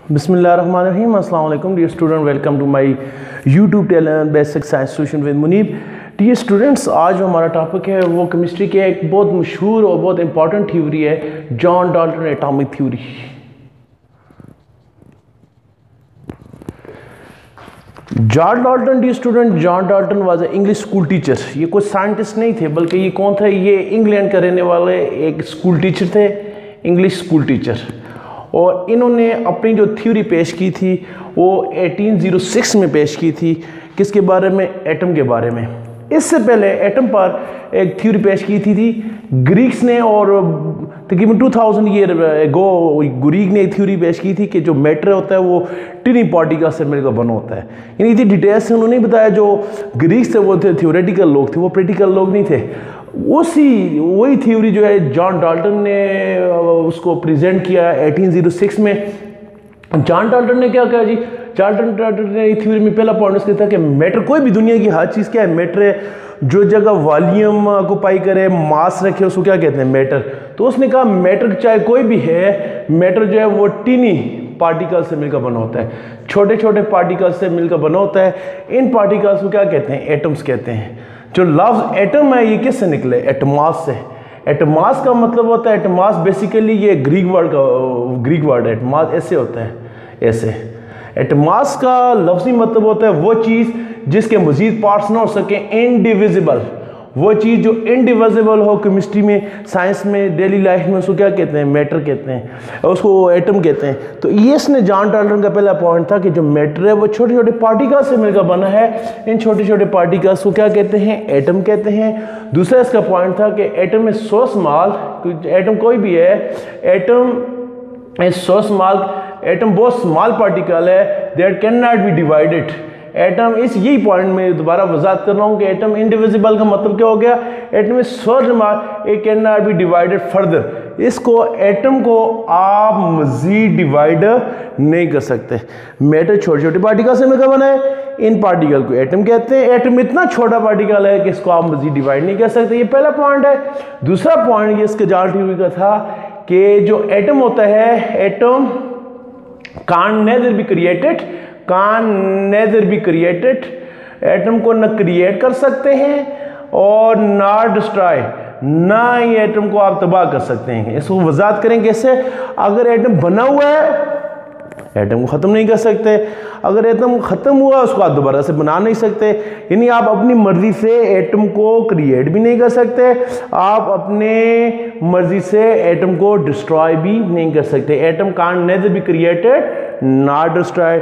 बिस्मिल्लाहिर्रहमानिर्रहीम। अस्सलाम वालेकुम dear student, welcome to my YouTube channel basic science solution with Muneeb. Dear students, आज जो हमारा टॉपिक है वो केमिस्ट्री के एक बहुत मशहूर और बहुत इंपॉर्टेंट थ्योरी है, John Dalton atomic theory. John Dalton, dear student, John Dalton was a English school teacher. ये कोई साइंटिस्ट नहीं थे, बल्कि ये कौन थे? ये इंग्लैंड के रहने वाले एक स्कूल टीचर थे, इंग्लिश स्कूल टीचर। और इन्होंने अपनी जो थ्योरी पेश की थी वो 1806 में पेश की थी। किसके बारे में? एटम के बारे में। इससे पहले एटम पर एक थ्योरी पेश की थी ग्रीक्स ने, और तकरीबन 2000 ईयर एगो ग्रीक ने एक थ्योरी पेश की थी कि जो मैटर होता है वो टिनी पार्टिकल से मिलकर बना होता है। यानी इतनी डिटेल से उन्होंने नहीं बताया। जो ग्रीक्स थे वो थे थ्योरेटिकल लोग थे, वो प्रैक्टिकल लोग नहीं थे। वही थ्योरी जो है जॉन डाल्टन ने उसको प्रेजेंट किया 1806 में। जॉन डाल्टन ने क्या कहा जी? जॉन डाल्टन ने थ्योरी में पहला पॉइंट उसका था कि मैटर, कोई भी दुनिया की हर चीज़ क्या है? मैटर है। जो जगह वॉल्यूम ऑक्युपाई करे, मास रखे, उसको क्या कहते हैं? मैटर। तो उसने कहा मैटर चाहे कोई भी है, मैटर जो है वो टीनी पार्टिकल से मिलकर बना होता है, छोटे छोटे पार्टिकल से मिलकर बना होता है। इन पार्टिकल्स को क्या कहते हैं? एटम्स कहते हैं। जो लफ्ज़ एटम है ये किससे निकले? एटमास से। एटमास का मतलब होता है, एटमास बेसिकली ये ग्रीक वर्ड है। एटमास ऐसे होता है, ऐसे। एटमास का लफ्ज़ी मतलब होता है वो चीज़ जिसके मजीद पार्ट्स ना हो सके, इनडिविजिबल। वो चीज़ जो इनडिविजिबल हो, केमिस्ट्री में, साइंस में, डेली लाइफ में, उसको क्या कहते हैं? मैटर कहते हैं, उसको एटम कहते हैं। तो ये इसने जॉन डाल्टन का पहला पॉइंट था कि जो मैटर है वो छोटे छोटे पार्टिकल्स से मिलकर बना है। इन छोटे छोटे पार्टिकल्स को क्या कहते हैं? एटम कहते हैं। दूसरा इसका पॉइंट था कि atom is so small, atom कोई भी है, atom is so small, atom बहुत स्मॉल पार्टिकल है, that can not be divided. Atom, इस यही पॉइंट में दोबारा वजाहत कर रहा हूँ कि एटम इनडिविजिबल का मतलब क्या हो गया? Atom is so small it can not be divided further. इसको, एटम को आप मजीद डिवाइड नहीं कर सकते। मैटर छोटे छोटे पार्टिकल से मिलकर बना है, इन पार्टिकल को एटम कहते हैं। एटम इतना छोटा पार्टिकल है कि इसको आप मजीद डिवाइड नहीं कर सकते। ये पहला पॉइंट है। दूसरा पॉइंट ये इसके जॉन थ्योरी का था कि जो एटम होता है, atom can neither be created, atom को न क्रिएट कर सकते हैं और ना डिस्ट्रॉय, ना ही एटम को आप तबाह कर सकते हैं। इसको वजाहत करें कैसे? अगर एटम बना हुआ है, एटम को ख़त्म नहीं कर सकते। अगर एटम ख़त्म हुआ, उसको आप दोबारा से बना नहीं सकते। यानी आप अपनी मर्जी से एटम को क्रिएट भी नहीं कर सकते, आप अपने मर्जी से एटम को डिस्ट्रॉय भी नहीं कर सकते। Atom can't nether be created not destroy.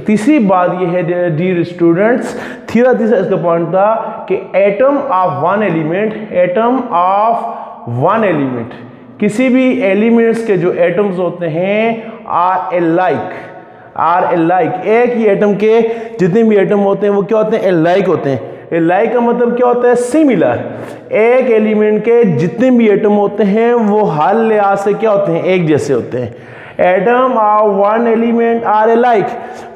तीसरी बात यह है डियर स्टूडेंट्स, तीसरा इसका पॉइंट था कि एटम ऑफ वन एलिमेंट, किसी भी एलिमेंट्स के जो एटम्स होते हैं आर एलाइक। एक ही एटम के जितने भी एटम होते हैं वो क्या होते हैं? एलाइक होते हैं। एलाइक का मतलब क्या होता है? सिमिलर। एक एलिमेंट के जितने भी एटम होते हैं वो हर लिहाज से क्या होते हैं? एक जैसे होते हैं। Atom of one element are alike.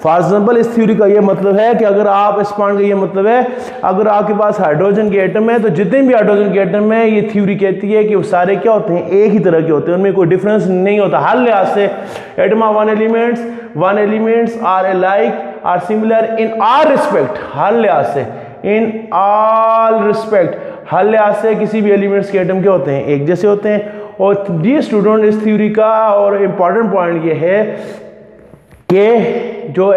For example, इस थ्योरी का ये मतलब है कि अगर आप, इस पॉइंट का ये मतलब है, अगर आपके पास हाइड्रोजन के एटम है तो जितने भी हाइड्रोजन के एटम है, ये थ्योरी कहती है कि वो सारे क्या होते हैं? एक ही तरह के होते हैं, उनमें कोई डिफरेंस नहीं होता हर लिहाज से। Atom of one elements are alike, are similar in all respect, हर लिहाज से, इन ऑल रिस्पेक्ट, हर लिहाज से किसी भी एलिमेंट्स के एटम क्या होते हैं? एक जैसे होते हैं। और डियर स्टूडेंट, इस थ्योरी का और इम्पॉर्टेंट पॉइंट ये है कि जो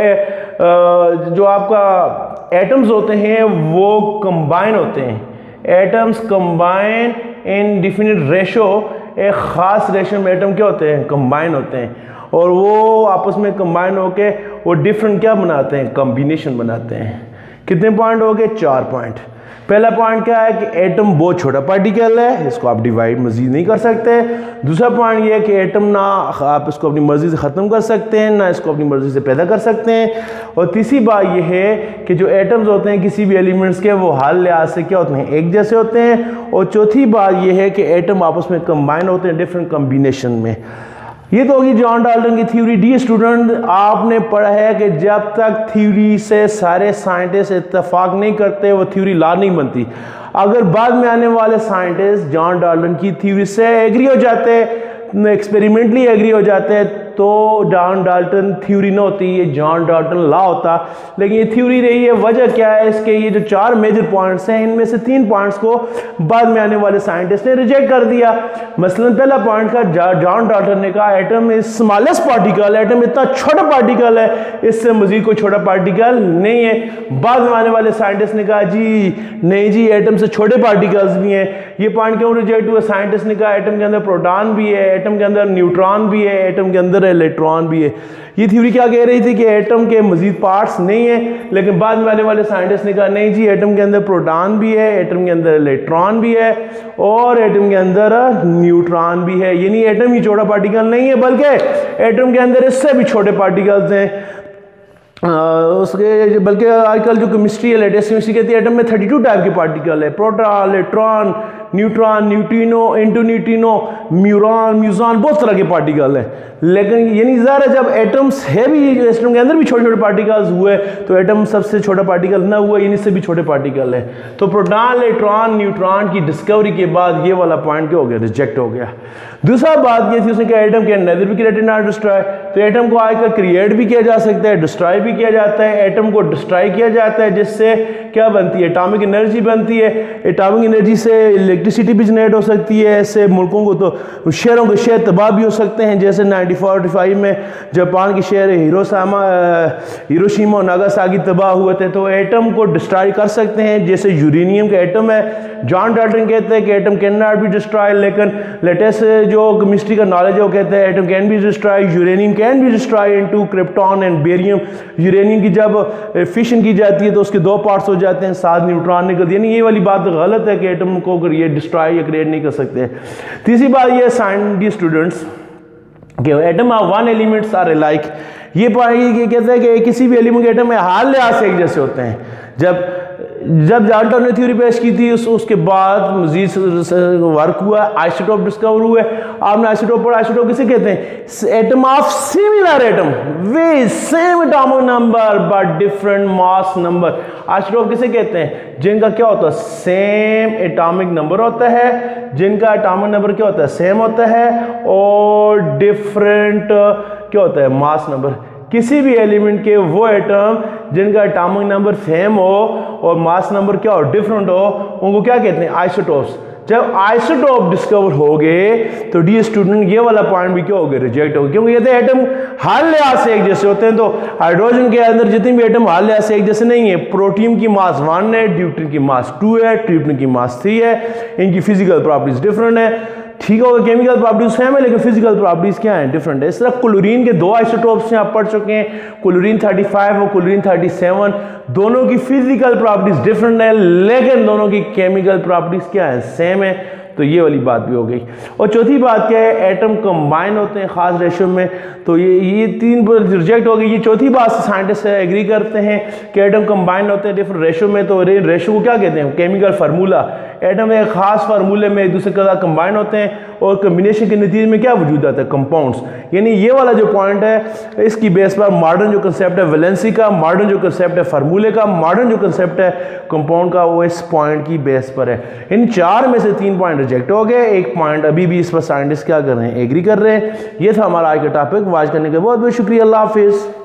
आपका एटम्स होते हैं वो कंबाइन होते हैं। Atoms combine in definite ratio, एक ख़ास रेशो में एटम क्या होते हैं? कंबाइन होते हैं। और वो आपस में कंबाइन होके वो डिफरेंट क्या बनाते हैं? कॉम्बिनेशन बनाते हैं। कितने पॉइंट हो गए? 4 पॉइंट। पहला पॉइंट क्या है कि एटम बहुत छोटा पार्टिकल है, इसको आप डिवाइड मजीद नहीं कर सकते। दूसरा पॉइंट ये है कि एटम ना आप इसको अपनी मर्जी से ख़त्म कर सकते हैं, ना इसको अपनी मर्जी से पैदा कर सकते हैं। और तीसरी बात ये है कि जो एटम्स होते हैं किसी भी एलिमेंट्स के, वो हर लिहाज से क्या होते हैं? एक जैसे होते हैं। और चौथी बात ये है कि एटम आपस में कंबाइन होते हैं डिफरेंट कॉम्बिनेशन में। ये तो होगी जॉन डाल्टन की थ्योरी। डी स्टूडेंट, आपने पढ़ा है कि जब तक थ्योरी से सारे साइंटिस्ट इत्तेफाक नहीं करते वो थ्योरी लॉ नहीं बनती। अगर बाद में आने वाले साइंटिस्ट जॉन डाल्टन की थ्योरी से एग्री हो जाते, एक्सपेरिमेंटली एग्री हो जाते हैं, तो जॉन डाल्टन थ्योरी ना होती, ये जॉन डाल्टन लॉ होता, लेकिन ये थ्योरी रही है। वजह क्या है इसके, ये जो 4 मेजर पॉइंट्स हैं इनमें से 3 पॉइंट्स को बाद में आने वाले साइंटिस्ट ने रिजेक्ट कर दिया। मसलन पहला पॉइंट का जॉन डाल्टन ने कहा atom is smallest particle, atom इतना छोटा पार्टिकल है, इससे मजीद कोई छोटा पार्टिकल नहीं है। बाद में आने वाले साइंटिस्ट ने कहा जी नहीं जी, एटम से छोटे पार्टिकल्स भी हैं। ये पॉइंट क्यों रिजेक्ट हुआ? साइंटिस्ट ने कहा एटम के अंदर प्रोटॉन भी है, एटम के अंदर न्यूट्रॉन भी है, एटम के अंदर इलेक्ट्रॉन भी है। ये थ्योरी क्या कह रही थी कि एटम के मजीद पार्ट्स नहीं है, लेकिन बाद में आने वाले साइंटिस्ट ने कहा नहीं जी, एटम के अंदर प्रोटॉन भी है, एटम के अंदर इलेक्ट्रॉन भी है और एटम के अंदर न्यूट्रॉन भी है। यानी एटम ही छोटा पार्टिकल नहीं है, बल्कि एटम के अंदर इससे भी छोटे पार्टिकल्स हैं। उसके बल्कि आजकल जो केमिस्ट्री है, लेटेस्ट केमिस्ट्री कहती है एटम में 32 टाइप के पार्टिकल है, proton, electron, neutron, neutrino, antineutrino, म्यूरॉन, म्यूजॉन, बहुत तरह के पार्टिकल हैं। लेकिन यानी ज़रा जब एटम्स है भी, एटम के अंदर भी छोटे छोटे पार्टिकल्स हुए, तो एटम सबसे छोटा पार्टिकल ना हुआ, यानी से भी छोटे पार्टिकल है। तो प्रोटॉन, इलेक्ट्रॉन, न्यूट्रॉन की डिस्कवरी के बाद ये वाला पॉइंट क्या हो गया? रिजेक्ट हो गया। दूसरा बात ये थी उसने कहा atom can nether be created not destroy, तो एटम को आजकल क्रिएट भी किया जा सकता है, डिस्ट्रॉय भी किया जाता है। एटम को डिस्ट्रॉय किया जाता है जिससे क्या बनती है? एटॉमिक एनर्जी बनती है। एटॉमिक एनर्जी से इलेक्ट्रिसिटी भी जनरेट हो सकती है। इससे मुल्कों को तो शहरों के शहर तबाह भी हो सकते हैं, जैसे 1945 में जापान के शहर हिरोशिमा और नागासाकी तबाह हुए थे। तो एटम को डिस्ट्रॉय कर सकते हैं, जैसे यूरेनियम का एटम है। जॉन डाल्टन कहते हैं कि atom can not be destroy, लेकिन लेटेस्ट जो केमिस्ट्री का नॉलेज है वो कहते हैं atom can be destroy, uranium can be destroy into krypton and barium. Uranium की जब फिशन की जाती है तो उसके 2 पार्ट्स हो जाते हैं, 7 न्यूट्रॉन निकलते हैं। ये वाली बात गलत है कि एटम को ये डिस्ट्रॉय या क्रिएट नहीं कर सकते। तीसरी बात ये साइंटिस्ट स्टूडेंट्स कि atom of one elements are like, ये कहते हैं कि किसी भी एलिमेंट के एटम में हाल लिहाज से एक जैसे होते हैं। जब डाल्टन ने थ्योरी पेश की थी उसके बाद मजीद वर्क हुआ, आइसोटोप डिस्कवर हुए। आपने आइसोटोप पढ़ा, आइसोटोप किसे कहते हैं? Atom of similar atom with same atomic number but different mass number. Isotope किसे कहते हैं? जिनका क्या होता है? सेम एटॉमिक नंबर होता है, जिनका एटॉमिक नंबर क्या होता है? सेम होता है, और डिफरेंट क्या होता है? Mass number. किसी भी एलिमेंट के वो एटम जिनका एटॉमिक नंबर सेम हो और मास नंबर क्या हो? डिफरेंट हो, उनको क्या कहते हैं? आइसोटोप्स। जब आइसोटोप डिस्कवर हो गए तो डी स्टूडेंट ये वाला पॉइंट भी क्या हो गया? रिजेक्ट हो गया, क्योंकि कहते हैं एटम हाल लिहाज से एक जैसे होते हैं। तो हाइड्रोजन के अंदर जितने भी एटम हाल लिहाज से एक जैसे नहीं है। प्रोटियम की मास 1 है, ड्यूटेरियम की मास 2 है, ट्रिप्टोन की मास 3 है। इनकी फिजिकल प्रॉपर्टीज डिफरेंट है। ठीक होगा, केमिकल प्रॉपर्टीज सेम है लेकिन फिजिकल प्रॉपर्टीज क्या है? डिफरेंट है। इस तरह क्लोरीन के 2 आइसोटोप्स आप पढ़ चुके हैं, क्लोरीन 35 और क्लोरीन 37। दोनों की फिजिकल प्रॉपर्टीज डिफरेंट है लेकिन दोनों की केमिकल प्रॉपर्टीज क्या है? सेम है। तो ये वाली बात भी हो गई। और चौथी बात क्या है? एटम कंबाइन होते हैं खास रेशो में। तो ये 3 रिजेक्ट हो गई। ये चौथी बात से साइंटिस्ट एग्री करते हैं कि एटम कंबाइन होते हैं डिफरेंट रेशो में। तो रेशो को क्या कहते हैं? Chemical formula. एटम एक खास फार्मूले में एक दूसरे के साथ कंबाइन होते हैं और कम्बिनेशन के नतीजे में क्या वजूद आता है? कंपाउंड्स। यानी ये वाला जो पॉइंट है इसकी बेस पर मॉडर्न जो कंसेप्ट है वैलेंसी का, मॉडर्न जो कंसेप्ट है फार्मूले का, मॉडर्न जो कंसेप्ट है कंपाउंड का, वो इस पॉइंट की बेस पर है। इन 4 में से 3 पॉइंट रिजेक्ट हो गए, एक पॉइंट अभी भी इस पर साइंटिस्ट क्या कर रहे हैं? एग्री कर रहे हैं। ये था हमारा आज का टॉपिक। वॉच करने के बहुत बहुत शुक्रिया। अल्लाह हाफिज़।